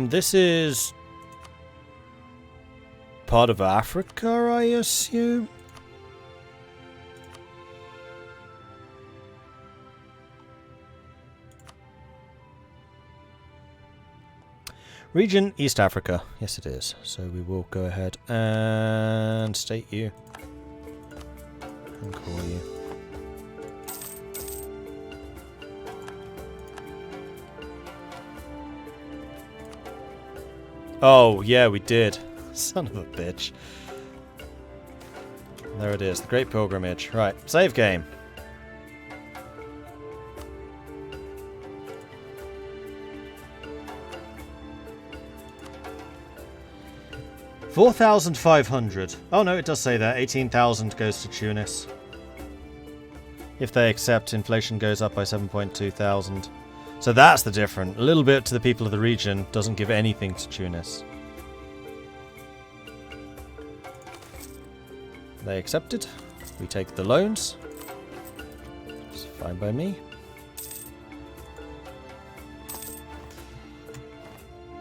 This is part of Africa, I assume. Region East Africa. Yes, it is. So we will go ahead and state you and call you. Oh, yeah, we did. Son of a bitch. There it is, the Great Pilgrimage. Right, save game. $4,500. Oh no, it does say that. 18,000 goes to Tunis. If they accept, inflation goes up by 7.2 thousand. So that's the difference. A little bit to the people of the region, doesn't give anything to Tunis. They accepted. We take the loans. It's fine by me.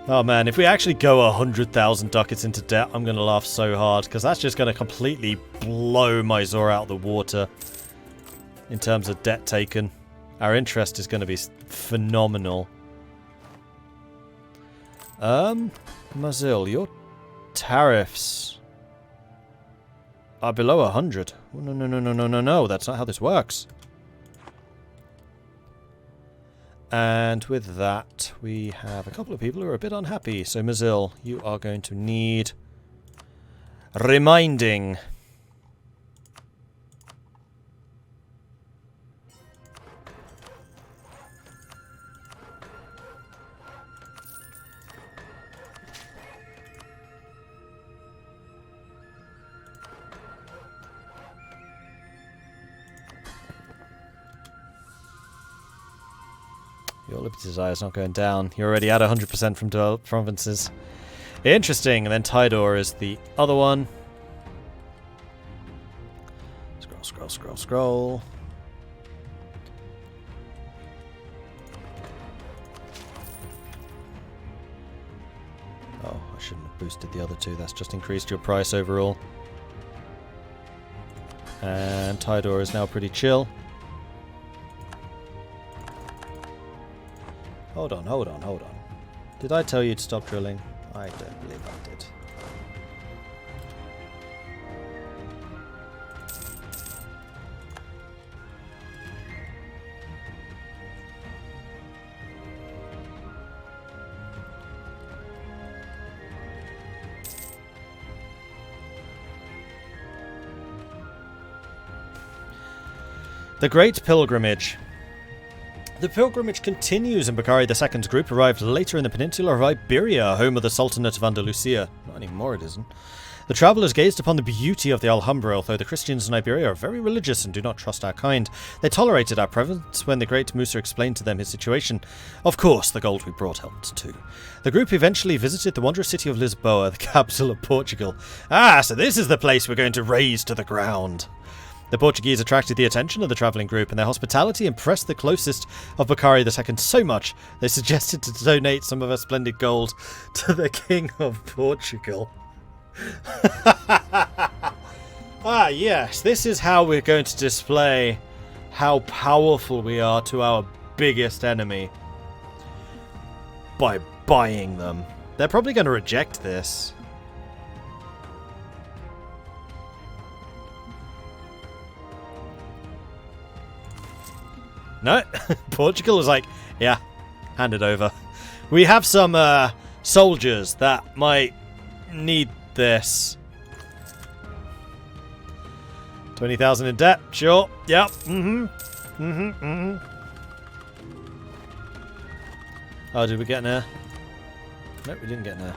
Oh man, if we actually go 100,000 ducats into debt, I'm going to laugh so hard, because that's just going to completely blow my Zor out of the water in terms of debt taken. Our interest is going to be phenomenal. Mazil, your tariffs are below 100. Oh, no, that's not how this works. And with that, we have a couple of people who are a bit unhappy. So, Mazil, you are going to need reminding. Your Liberty Desire is not going down. You're already at 100% from developed provinces. Interesting. And then Tidor is the other one. Scroll. Oh, I shouldn't have boosted the other two. That's just increased your price overall. And Tidor is now pretty chill. Hold on. Did I tell you to stop drilling? I don't believe I did. The Great Pilgrimage. The pilgrimage continues, and Bakari II's group arrived later in the peninsula of Iberia, home of the Sultanate of Andalusia. Not anymore, it isn't. The travellers gazed upon the beauty of the Alhambra, although the Christians in Iberia are very religious and do not trust our kind. They tolerated our presence when the great Musa explained to them his situation. Of course, the gold we brought helped too. The group eventually visited the wondrous city of Lisboa, the capital of Portugal. Ah, so this is the place we're going to raze to the ground. The Portuguese attracted the attention of the travelling group, and their hospitality impressed the closest of Bakari II so much they suggested to donate some of our splendid gold to the King of Portugal. Ah, yes, this is how we're going to display how powerful we are to our biggest enemy. By buying them. They're probably going to reject this. No, Portugal is like, yeah, hand it over. We have some soldiers that might need this. 20,000 in debt, sure, yep, Oh, did we get an air? Nope, we didn't get an air.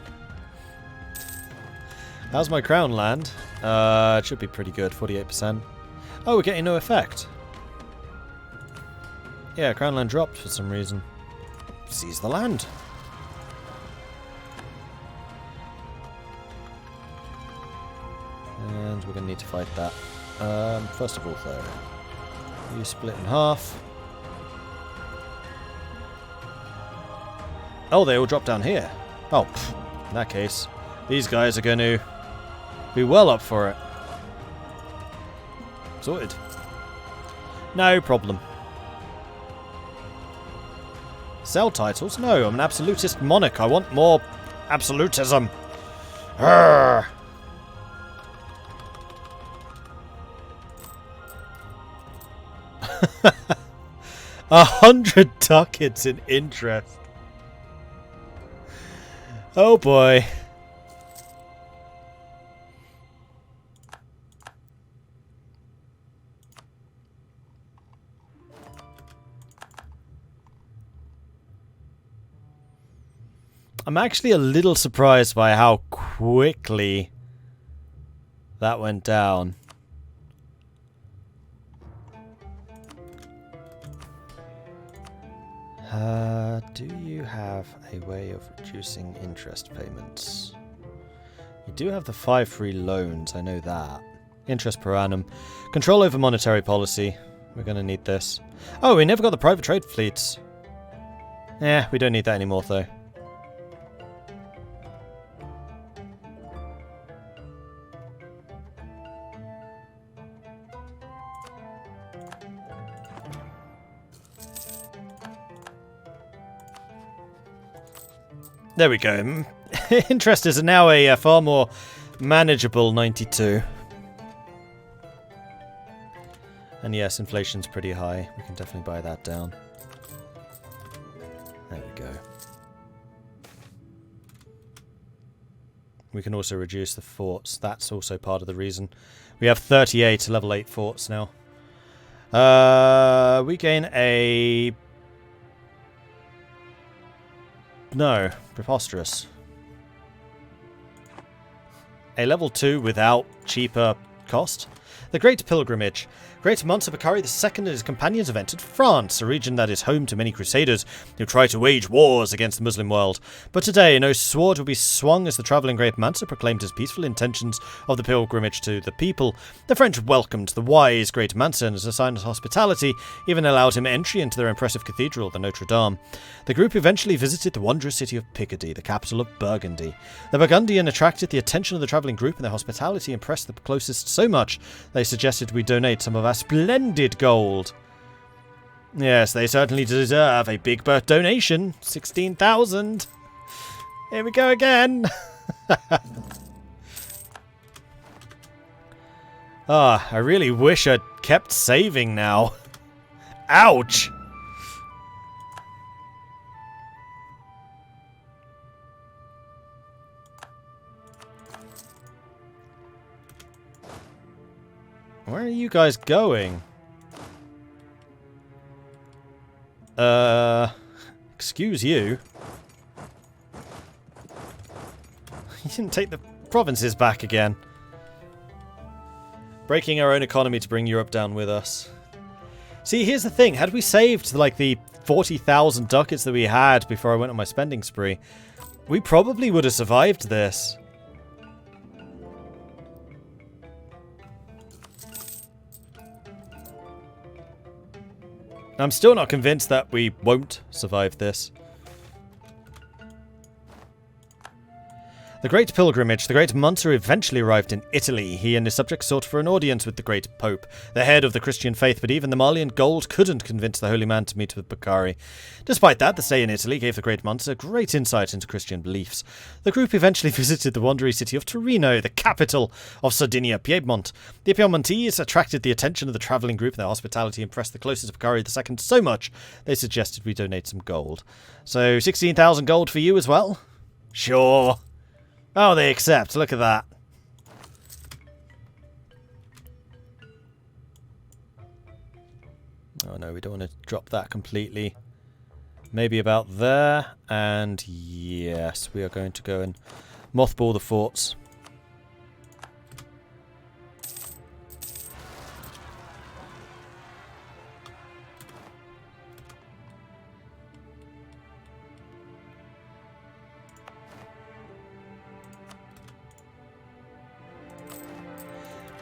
How's my crown land? It should be pretty good, 48%. Oh, we're getting no effect. Yeah, crown land dropped for some reason. Seize the land. And we're going to need to fight that. First of all, though, you split in half. Oh, they all drop down here. Oh, in that case, these guys are going to be well up for it. Sorted. No problem. Sell titles? No, I'm an absolutist monarch. I want more absolutism. Arrgh. 100 ducats in interest. Oh boy. I'm actually a little surprised by how quickly that went down. Do you have a way of reducing interest payments? You do have the 5 free loans, I know that. Interest per annum. Control over monetary policy. We're going to need this. Oh, we never got the private trade fleets. Yeah, we don't need that anymore though. There we go. Interest is now a far more manageable 92. And yes, inflation's pretty high. We can definitely buy that down. There we go. We can also reduce the forts. That's also part of the reason. We have 38 level 8 forts now. We gain a... No, preposterous. A level 2 without cheaper cost. The Great Pilgrimage. Great Mansa II and his companions have entered France, a region that is home to many crusaders who try to wage wars against the Muslim world. But today, no sword will be swung as the travelling Great Mansa proclaimed his peaceful intentions of the pilgrimage to the people. The French welcomed the wise Great Mansa and his assigned hospitality, even allowed him entry into their impressive cathedral, the Notre Dame. The group eventually visited the wondrous city of Picardy, the capital of Burgundy. The Burgundian attracted the attention of the travelling group, and their hospitality impressed the closest so much they suggested we donate some of our splendid gold. Yes, they certainly deserve a big donation. 16,000. Here we go again. Ah, I really wish I'd kept saving now. Ouch. Where are you guys going? Excuse you. You didn't take the provinces back again. Breaking our own economy to bring Europe down with us. See, here's the thing. Had we saved, like, the 40,000 ducats that we had before I went on my spending spree, we probably would have survived this. I'm still not convinced that we won't survive this. The Great Pilgrimage. The Great Mansa eventually arrived in Italy. He and his subjects sought for an audience with the Great Pope, the head of the Christian faith, but even the Malian gold couldn't convince the holy man to meet with Bakari. Despite that, the stay in Italy gave the Great Mansa great insight into Christian beliefs. The group eventually visited the wandering city of Torino, the capital of Sardinia, Piedmont. The Piemontese attracted the attention of the travelling group, and their hospitality impressed the closest of Bakari II so much they suggested we donate some gold. So 16,000 gold for you as well? Sure. Oh, they accept. Look at that. Oh no, we don't want to drop that completely. Maybe about there. And yes, we are going to go and mothball the forts.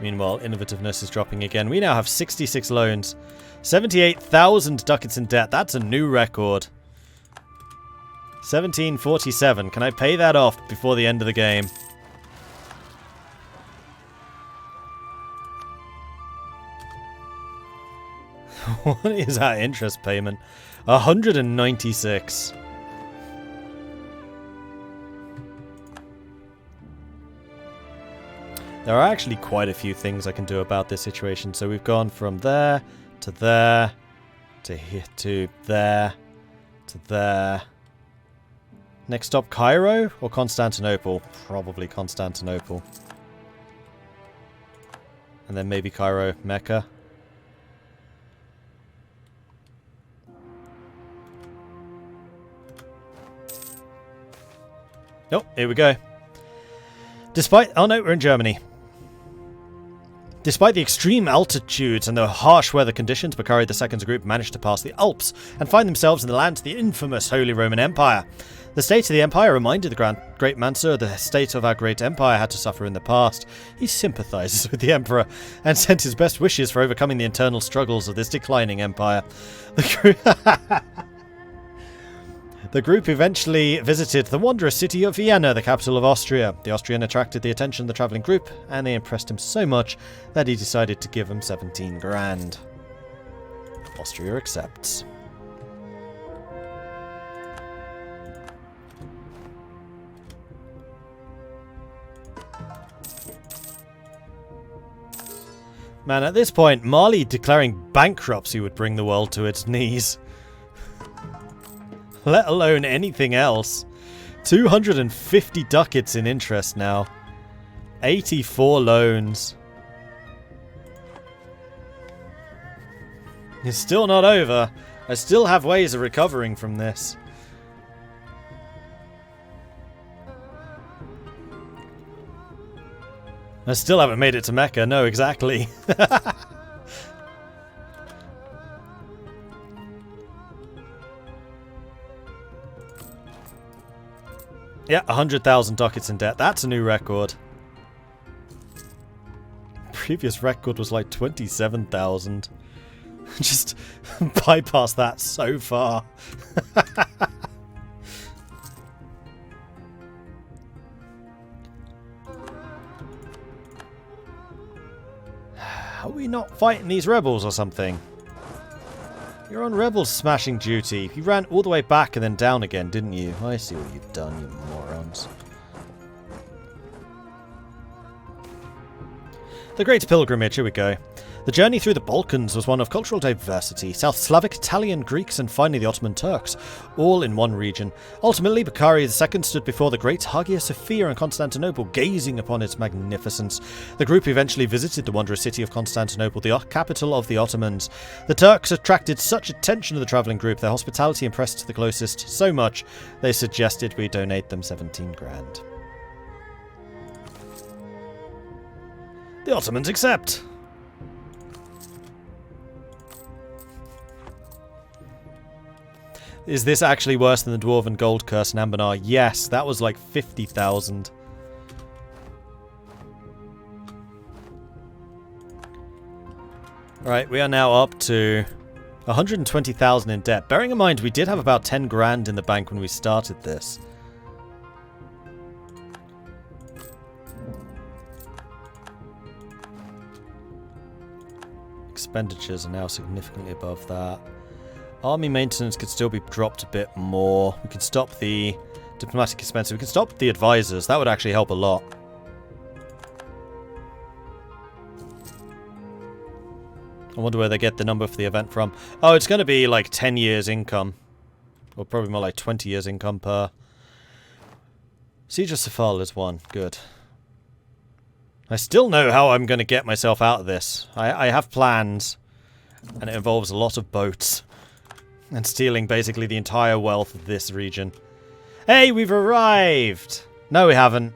Meanwhile, innovativeness is dropping again. We now have 66 loans. 78,000 ducats in debt. That's a new record. 1747. Can I pay that off before the end of the game? What is that interest payment? 196. There are actually quite a few things I can do about this situation. So we've gone from there to there to here to there to there. Next stop, Cairo or Constantinople? Probably Constantinople. And then maybe Cairo, Mecca. Oh, here we go. Oh no, we're in Germany. Despite the extreme altitudes and the harsh weather conditions, Bakari II's group managed to pass the Alps and find themselves in the lands of the infamous Holy Roman Empire. The state of the empire reminded the great Mansa of the state of our great empire had to suffer in the past. He sympathizes with the emperor and sent his best wishes for overcoming the internal struggles of this declining empire. The group eventually visited the wondrous city of Vienna, the capital of Austria. The Austrian attracted the attention of the travelling group, and they impressed him so much that he decided to give them 17 grand. Austria accepts. Man, at this point, Mali declaring bankruptcy would bring the world to its knees. Let alone anything else. 250 ducats in interest now. 84 loans. It's still not over. I still have ways of recovering from this. I still haven't made it to Mecca. No, exactly. Yeah, 100,000 ducats in debt. That's a new record. Previous record was like 27,000. Just bypass that so far. Are we not fighting these rebels or something? You're on rebel smashing duty. You ran all the way back and then down again, didn't you? I see what you've done, you morons. The Great Pilgrimage, here we go. The journey through the Balkans was one of cultural diversity. South Slavic, Italian, Greeks, and finally the Ottoman Turks, all in one region. Ultimately, Bakari II stood before the great Hagia Sophia in Constantinople, gazing upon its magnificence. The group eventually visited the wondrous city of Constantinople, the capital of the Ottomans. The Turks attracted such attention to the travelling group, their hospitality impressed the closest so much, they suggested we donate them 17 grand. The Ottomans accept. Is this actually worse than the Dwarven Gold Curse in Ambanar? Yes, that was like 50,000. Right, we are now up to 120,000 in debt. Bearing in mind, we did have about 10 grand in the bank when we started this. Expenditures are now significantly above that. Army maintenance could still be dropped a bit more. We can stop the diplomatic expenses. We can stop the advisors. That would actually help a lot. I wonder where they get the number for the event from. Oh, it's going to be like 10 years income. Or probably more like 20 years income per. Siege of Safal is one. Good. I still know how I'm going to get myself out of this. I have plans. And it involves a lot of boats. And stealing basically the entire wealth of this region. Hey, we've arrived! No, we haven't.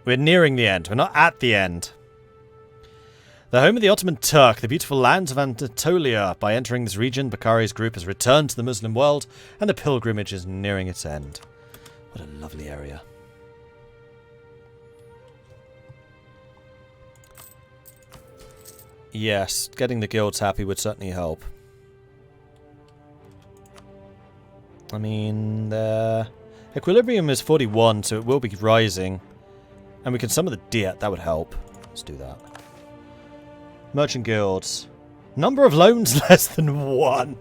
We're nearing the end. We're not at the end. The home of the Ottoman Turk, the beautiful lands of Anatolia. By entering this region, Bakari's group has returned to the Muslim world, and the pilgrimage is nearing its end. What a lovely area. Yes, getting the guilds happy would certainly help. I mean, the equilibrium is 41, so it will be rising. And we can summon the Diet, that would help. Let's do that. Merchant guilds. Number of loans less than 1.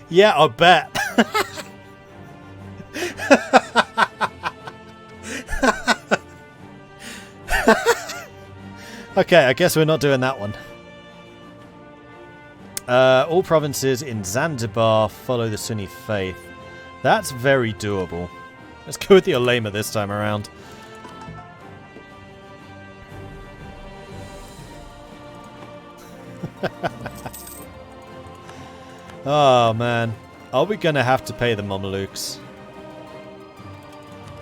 Yeah, I bet. Okay, I guess we're not doing that one. All provinces in Zanzibar follow the Sunni faith. That's very doable. Let's go with the ulema this time around. Oh man, are we gonna have to pay the Mamelukes?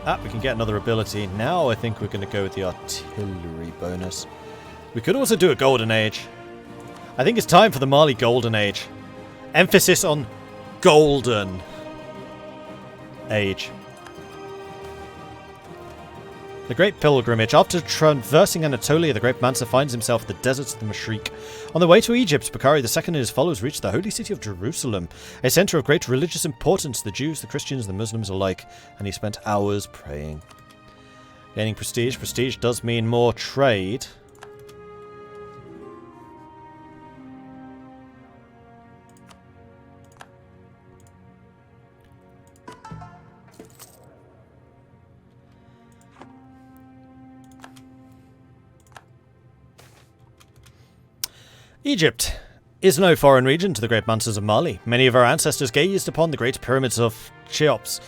Ah, we can get another ability. Now I think we're gonna go with the artillery bonus. We could also do a golden age. I think it's time for the Mali golden age. Emphasis on golden age. The Great Pilgrimage. After traversing Anatolia, the great Mansa finds himself in the deserts of the Mashriq. On the way to Egypt, Bakari II and his followers reached the holy city of Jerusalem, a center of great religious importance to the Jews, the Christians, and the Muslims alike, and he spent hours praying. Gaining prestige. Prestige does mean more trade. Egypt is no foreign region to the great Mansas of Mali. Many of our ancestors gazed upon the great pyramids of Cheops.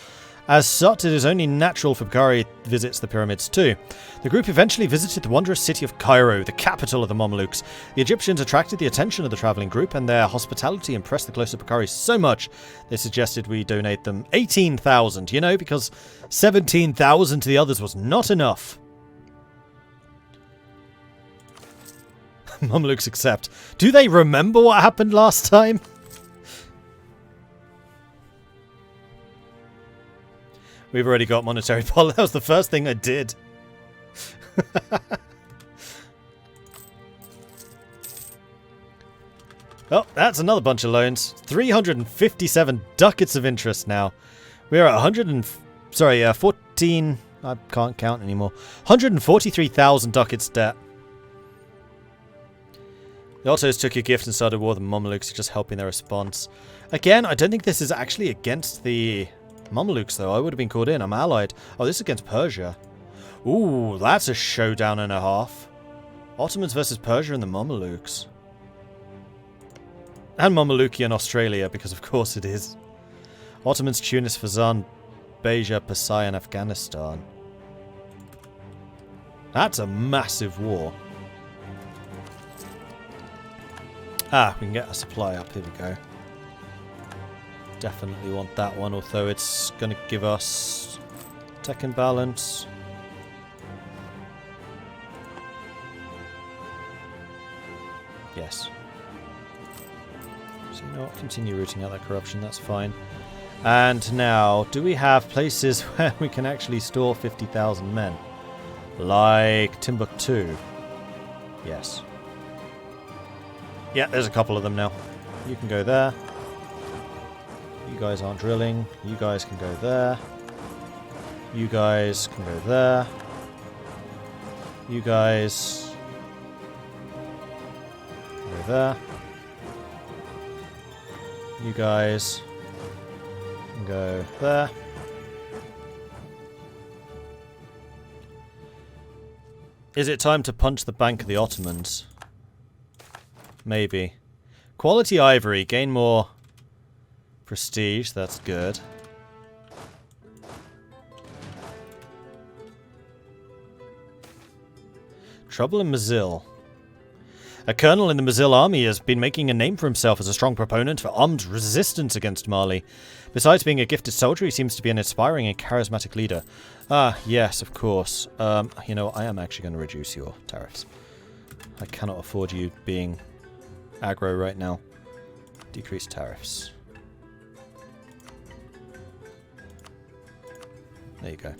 As such, it is only natural for Bakari visits the pyramids too. The group eventually visited the wondrous city of Cairo, the capital of the Mamelukes. The Egyptians attracted the attention of the travelling group, and their hospitality impressed the closer Bakari so much they suggested we donate them 18,000, you know, because 17,000 to the others was not enough. Mamelukes accept. Do they remember what happened last time? We've already got monetary policy. That was the first thing I did. Oh, that's another bunch of loans. 357 ducats of interest now. We're at 14... I can't count anymore. 143,000 ducats debt. The Ottos took your gift and started war. The Mamelukes are just helping their response. Again, I don't think this is actually against the Mamelukes, though. I would have been called in. I'm allied. Oh, this is against Persia. Ooh, that's a showdown and a half. Ottomans versus Persia and the Mamelukes. And Mamelukian Australia, because of course it is. Ottomans, Tunis, Fezzan, Beja, Pasai, and Afghanistan. That's a massive war. Ah, we can get a supply up. Here we go. Definitely want that one, although it's going to give us tech imbalance. Yes. So you know what? Continue rooting out that corruption. That's fine. And now, do we have places where we can actually store 50,000 men? Like Timbuktu? Yes. Yeah, there's a couple of them now. You can go there. You guys aren't drilling. You guys can go there. You guys can go there. You guys go there. You guys can go there. Is it time to punch the Bank of the Ottomans? Maybe. Quality ivory. Gain more prestige. That's good. Trouble in Mazil. A colonel in the Mazil army has been making a name for himself as a strong proponent for armed resistance against Mali. Besides being a gifted soldier, he seems to be an inspiring and charismatic leader. Ah, yes, of course. You know, I am actually going to reduce your tariffs. I cannot afford you being aggro right now. Decrease tariffs. There you go.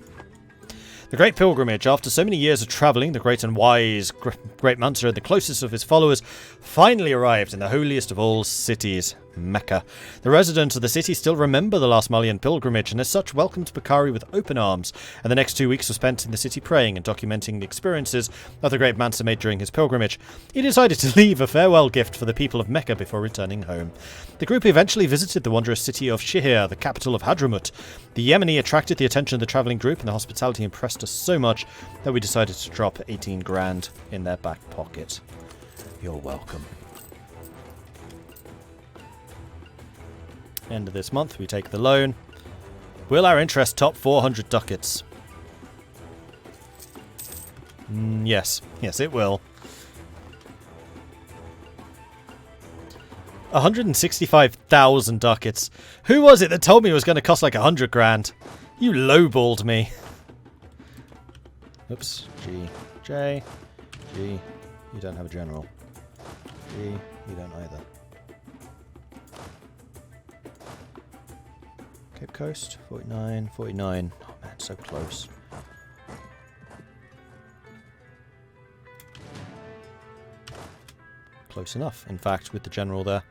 The Great Pilgrimage. After so many years of travelling, the great and wise Great Mansa and the closest of his followers finally arrived in the holiest of all cities, Mecca. The residents of the city still remember the last Malian pilgrimage and as such welcomed Bakari with open arms, and the next 2 weeks were spent in the city praying and documenting the experiences that the Great Mansa made during his pilgrimage. He decided to leave a farewell gift for the people of Mecca before returning home. The group eventually visited the wondrous city of Shihir, the capital of Hadramut. The Yemeni attracted the attention of the travelling group and the hospitality impressed us so much that we decided to drop 18 grand in their back pocket. You're welcome. End of this month, we take the loan. Will our interest top 400 ducats? Yes. Yes, it will. 165,000 ducats. Who was it that told me it was going to cost like 100 grand? You lowballed me. Oops. G. J. G. You don't have a general. G. You don't either. Cape Coast. 49. 49. Oh man, so close. Close enough, in fact, with the general there.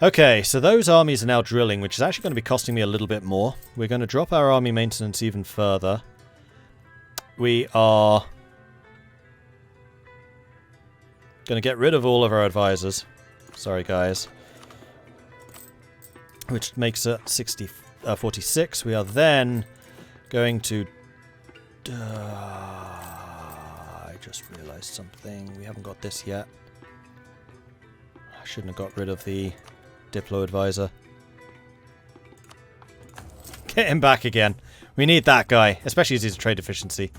Okay, so those armies are now drilling, which is actually going to be costing me a little bit more. We're going to drop our army maintenance even further. We are going to get rid of all of our advisors. Sorry, guys. Which makes it 46. We are then going to... I just realised something. We haven't got this yet. I shouldn't have got rid of the Diplo advisor. Get him back again. We need that guy, especially as he's a trade efficiency.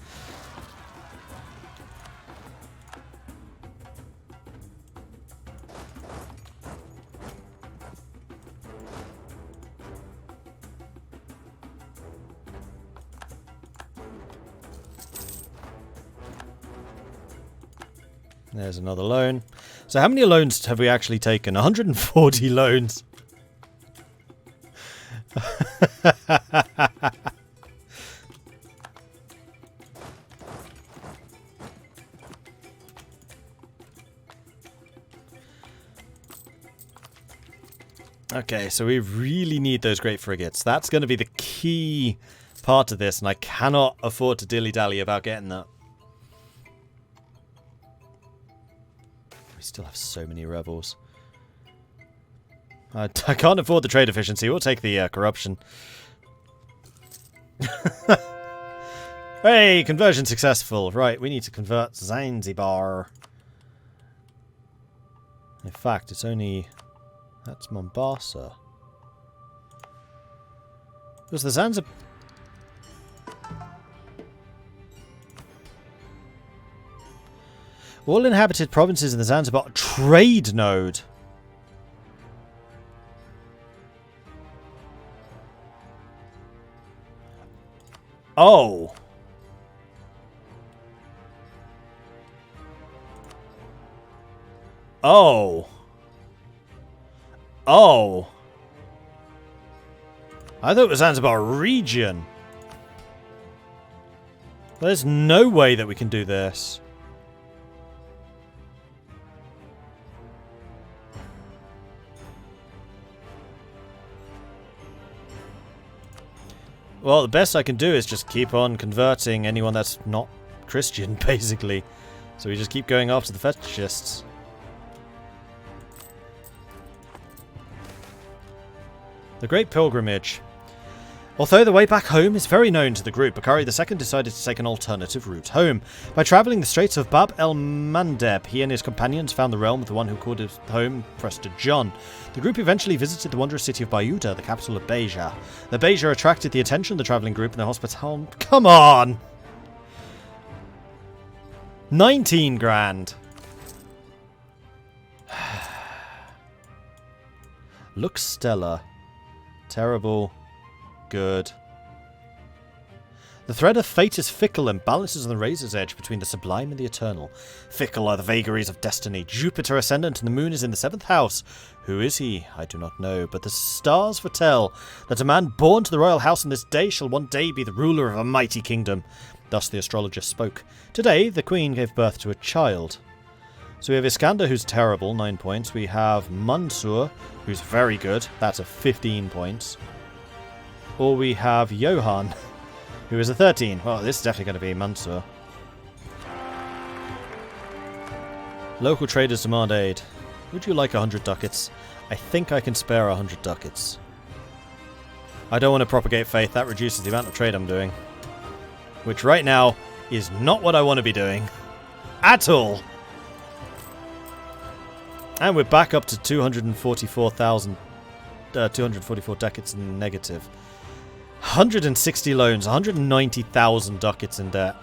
There's another loan. So how many loans have we actually taken? 140 loans. Okay, so we really need those great frigates. That's going to be the key part of this, and I cannot afford to dilly-dally about getting that. We still have so many rebels. I can't afford the trade efficiency. We'll take the corruption. Hey, conversion successful. Right, we need to convert Zanzibar. In fact, it's only... That's Mombasa. Was the Zanzibar... All inhabited provinces in the Zanzibar trade node. Oh. Oh. Oh. I thought it was Zanzibar region. There's no way that we can do this. Well, the best I can do is just keep on converting anyone that's not Christian, basically. So we just keep going after the fetishists. The Great Pilgrimage. Although the way back home is very known to the group, Bakari II decided to take an alternative route home. By travelling the Straits of Bab el-Mandeb, he and his companions found the realm of the one who called his home Prester John. The group eventually visited the wondrous city of Bayuda, the capital of Beja. The Beja attracted the attention of the travelling group and the hospital... Come on! 19 grand! Looks stellar. Terrible. Good. The thread of fate is fickle and balances on the razor's edge between the sublime and the eternal. Fickle are the vagaries of destiny. Jupiter ascendant and the moon is in the 7th house. Who is he? I do not know, but the stars foretell that a man born to the royal house on this day shall one day be the ruler of a mighty kingdom. Thus the astrologer spoke. Today, the queen gave birth to a child. So we have Iskander, who's terrible, 9 points. We have Mansa, who's very good. That's a 15 points. Or we have Johan, who is a 13. Well, this is definitely going to be Mansa. Local traders demand aid. Would you like 100 ducats? I think I can spare 100 ducats. I don't want to propagate faith. That reduces the amount of trade I'm doing. Which right now is not what I want to be doing. At all. And we're back up to 244,000. 244 ducats in negative. 160 loans. 190,000 ducats in debt.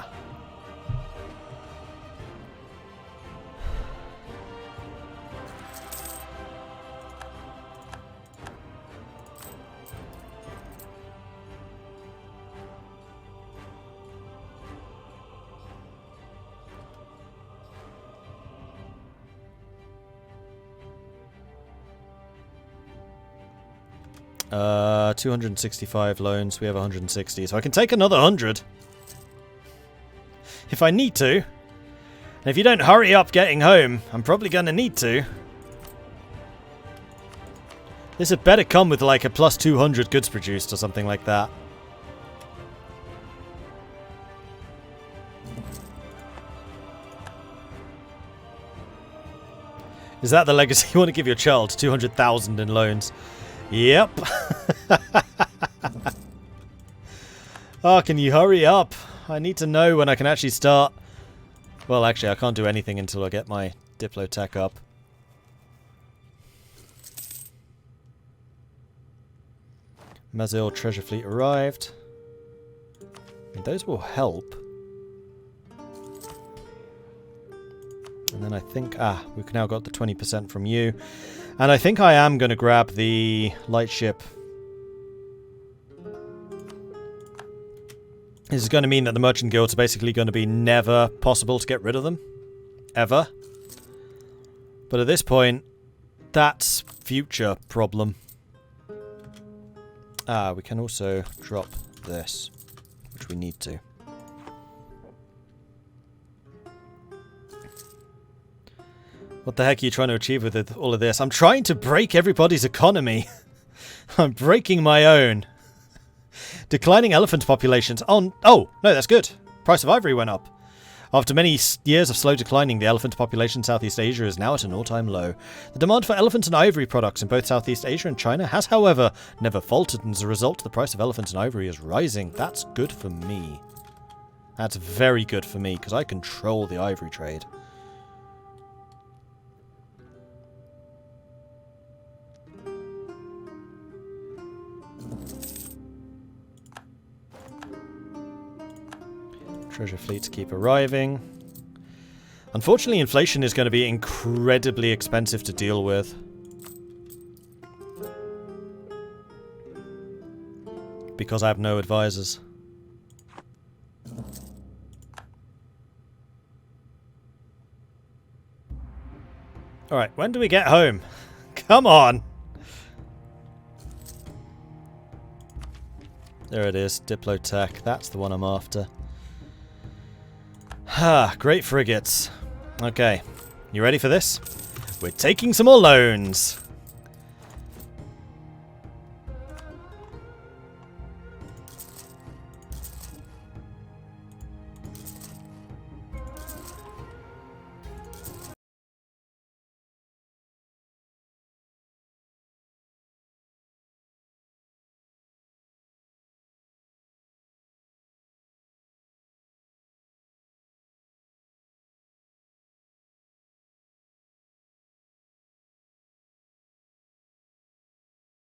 265 loans. We have 160, so I can take another 100 if I need to. And if you don't hurry up getting home, I'm probably going to need to. This had better come with like a plus 200 goods produced or something like that. Is that the legacy you want to give your child? 200,000 in loans. Yep. Oh, can you hurry up? I need to know when I can actually start. Well, actually, I can't do anything until I get my Diplotech up. Mazil treasure fleet arrived. And those will help. And then I think... Ah, we've now got the 20% from you. And I think I am going to grab the light ship. This is going to mean that the merchant guilds are basically going to be never possible to get rid of them. Ever. But at this point, that's future problem. Ah, we can also drop this, which we need to. What the heck are you trying to achieve with all of this? I'm trying to break everybody's economy. I'm breaking my own. Declining elephant populations. Oh, no, that's good. Price of ivory went up. After many years of slow declining, the elephant population in Southeast Asia is now at an all-time low. The demand for elephant and ivory products in both Southeast Asia and China has, however, never faltered, and as a result, the price of elephant and ivory is rising. That's good for me. That's very good for me, because I control the ivory trade. Treasure fleets keep arriving. Unfortunately, inflation is going to be incredibly expensive to deal with. Because I have no advisors. Alright, when do we get home? Come on! There it is, Diplotech. That's the one I'm after. Ah, great frigates. Okay, you ready for this? We're taking some more loans.